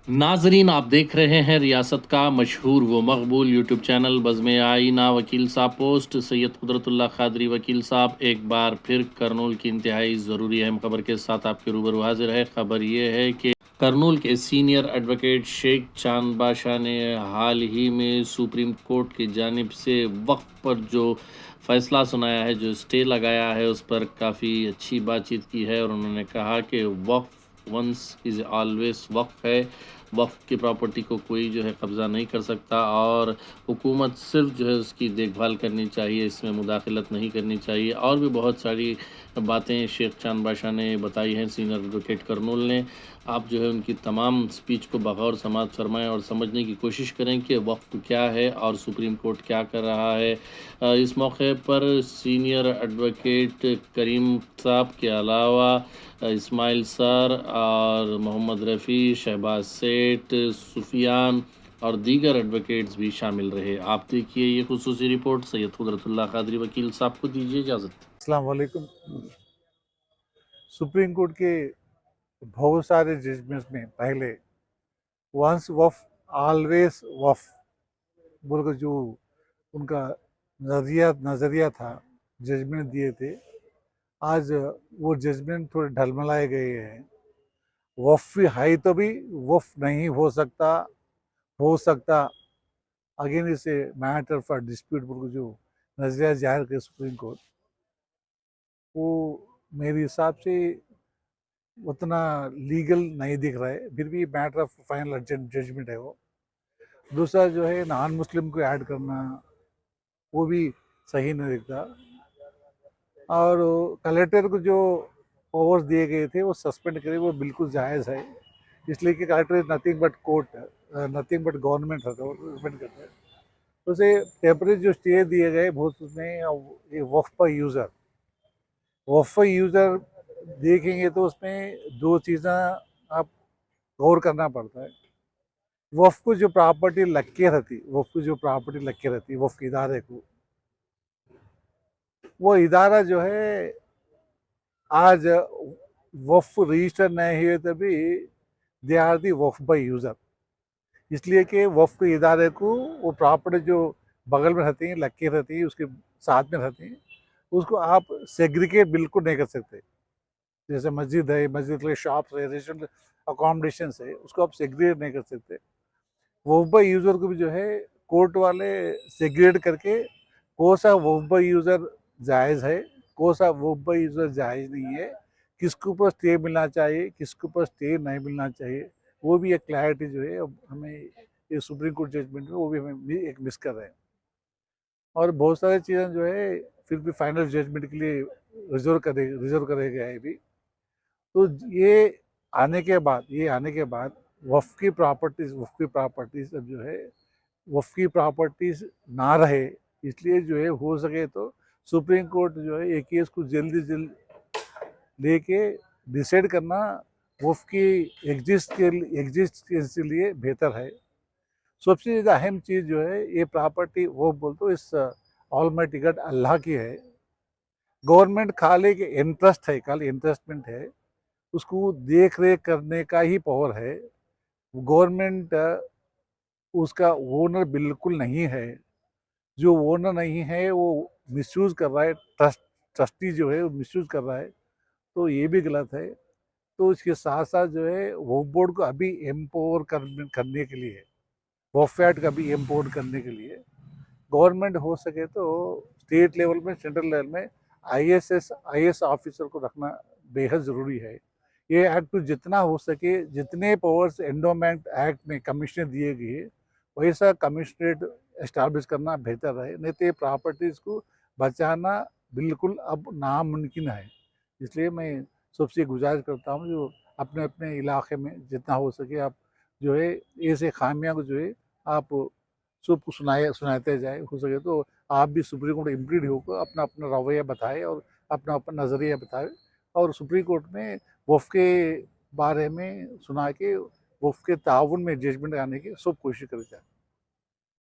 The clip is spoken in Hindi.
नाजरीन, आप देख रहे हैं रियासत का मशहूर व मकबूल यूट्यूब चैनल बज़्म आईना। वकील साहब पोस्ट सैयद कुदरतुल्ला कादरी वकील साहब एक बार फिर करनूल की इंतहाई ज़रूरी अहम खबर के साथ आपके रूबरू हाजिर है। खबर ये है कि करनूल के सीनियर एडवोकेट शेख चांद बादशाह ने हाल ही में सुप्रीम कोर्ट की जानिब से वक्फ पर जो फैसला सुनाया है, जो स्टे लगाया है, उस पर काफ़ी अच्छी बातचीत की है और उन्होंने कहा कि वक्फ वंस इज़ ऑलवेज वक्फ है। वक्फ की प्रॉपर्टी को कोई जो है कब्ज़ा नहीं कर सकता और हुकूमत सिर्फ जो है उसकी देखभाल करनी चाहिए, इसमें मुदाखलत नहीं करनी चाहिए। और भी बहुत सारी बातें शेख चांद बादशाह ने बताई हैं, सीनियर एडवोकेट करनूल ने। आप जो है उनकी तमाम स्पीच को बगौर समाअत फरमाएं और समझने की कोशिश करें कि वक्फ क्या है और सुप्रीम कोर्ट क्या कर रहा है। इस मौके पर सीनियर एडवोकेट करीम साहब के अलावा इस्माइल सर और मोहम्मद रफ़ी, शहबाज सेठ, सुफियान और दीगर एडवोकेट्स भी शामिल रहे। आप देखिए ये खुसूसी रिपोर्ट। सैयद कुदरतुल्ला कादरी वकील साहब को दीजिए इजाज़त। अस्सलाम वालेकुम। सुप्रीम कोर्ट के बहुत सारे जजमेंट्स में पहले वंस वफ ऑलवेज वफ बोलकर जो उनका नज़रिया था, जजमेंट दिए थे, आज वो जजमेंट थोड़े ढलमलाए गए हैं। वफ है तो भी वफ नहीं हो सकता अगेन इसे मैटर फॉर डिस्प्यूट बोलकर जो नज़रिया जाहिर किया सुप्रीम कोर्ट, वो मेरे हिसाब से उतना लीगल नहीं दिख रहा है। फिर भी मैटर ऑफ फाइनल जजमेंट है वो। दूसरा जो है नॉन मुस्लिम को ऐड करना, वो भी सही नहीं दिखता। और कलेक्टर को जो पावर्स दिए गए थे वो सस्पेंड करे, वो बिल्कुल जायज़ है। इसलिए कि collector is nothing but court, nothing but government है, तो सस्पेंड करते हैं। तो उसे टेम्परेरी जो स्टे दिए गए बहुत, उसमें ये वक्फ यूज़र देखेंगे तो उसमें दो चीज़ें आप गौर करना पड़ता है। वफ़ को जो प्रॉपर्टी लग के रहती वफ़ इदारे को, वो इदारा जो है आज वफ़ रजिस्टर नहीं हुए तभी दे आर दी वफ़ बाई यूज़र। इसलिए कि वफ़ के इदारे को वो प्रॉपर्टी जो बगल में रहती हैं, लग के रहती है, उसके साथ में रहती हैं, उसको आप सेग्रीगेट बिल्कुल नहीं कर सकते। जैसे मस्जिद है, मस्जिद के शॉप्स है, रेजिडेंशियल अकोमोडेशन है, उसको आप सेग्रीगेट नहीं कर सकते। वोफबा यूज़र को भी जो है कोर्ट वाले सेग्रीगेट करके कौन सा वोफबा यूज़र जायज़ है, कौन सा वोफबा यूज़र जायज़ नहीं है, किसके ऊपर स्टे मिलना चाहिए, किसके ऊपर स्टे नहीं मिलना चाहिए, वो भी एक क्लैरिटी जो है अब हमें ये सुप्रीम कोर्ट जजमेंट में वो भी हमें भी एक मिस कर रहे हैं। और बहुत सारी चीज़ें जो है फिर भी फाइनल जजमेंट के लिए रिजर्व करे गए हैं अभी। तो ये आने के बाद वफ़ की प्रॉपर्टीज़ अब जो है वफ़ की प्रॉपर्टीज़ ना रहे, इसलिए जो है हो सके तो सुप्रीम कोर्ट जो है ये केस को जल्दी से जल्द लेके डिसाइड करना वफ़ की एग्जिस्टेंस के लिए बेहतर है। सबसे ज़्यादा अहम चीज़ जो है ये प्रॉपर्टी वो बोलते हो इस ऑलमाइटी गॉड अल्लाह की है। गवर्नमेंट खाली इंटरेस्टमेंट है, उसको देख रेख करने का ही पावर है। गवर्नमेंट उसका ओनर बिल्कुल नहीं है। जो ओनर नहीं है वो मिसयूज कर रहा है, ट्रस्टी जो है वो मिसयूज कर रहा है, तो ये भी गलत है। तो इसके साथ साथ जो है वक्फ बोर्ड को अभी करने के लिए, वक्फ एक्ट का भी एम्पावर करने के लिए गवर्नमेंट हो सके तो स्टेट लेवल में, सेंट्रल लेवल में आईएएस ऑफिसर को रखना बेहद ज़रूरी है। ये एक्ट तो जितना हो सके, जितने पावर्स एंडोमेंट एक्ट में कमिश्नर दिए गए, वैसा कमिश्नरेट एस्टैब्लिश करना बेहतर है। नहीं तो ये प्रॉपर्टीज़ को बचाना बिल्कुल अब नामुमकिन है। इसलिए मैं सबसे गुजारिश करता हूँ जो अपने अपने इलाके में जितना हो सके आप जो है ऐसे खामियां को जो है आप सबको सुनाते जाए। हो सके तो आप भी सुप्रीम कोर्ट इम्प्लीड होकर अपना अपना रवैया बताए और अपना अपना नज़रिया बताए, और सुप्रीम कोर्ट में वफ़ के बारे में सुना के वफ़ के ताउन में जजमेंट आने की सब कोशिश करें जाए।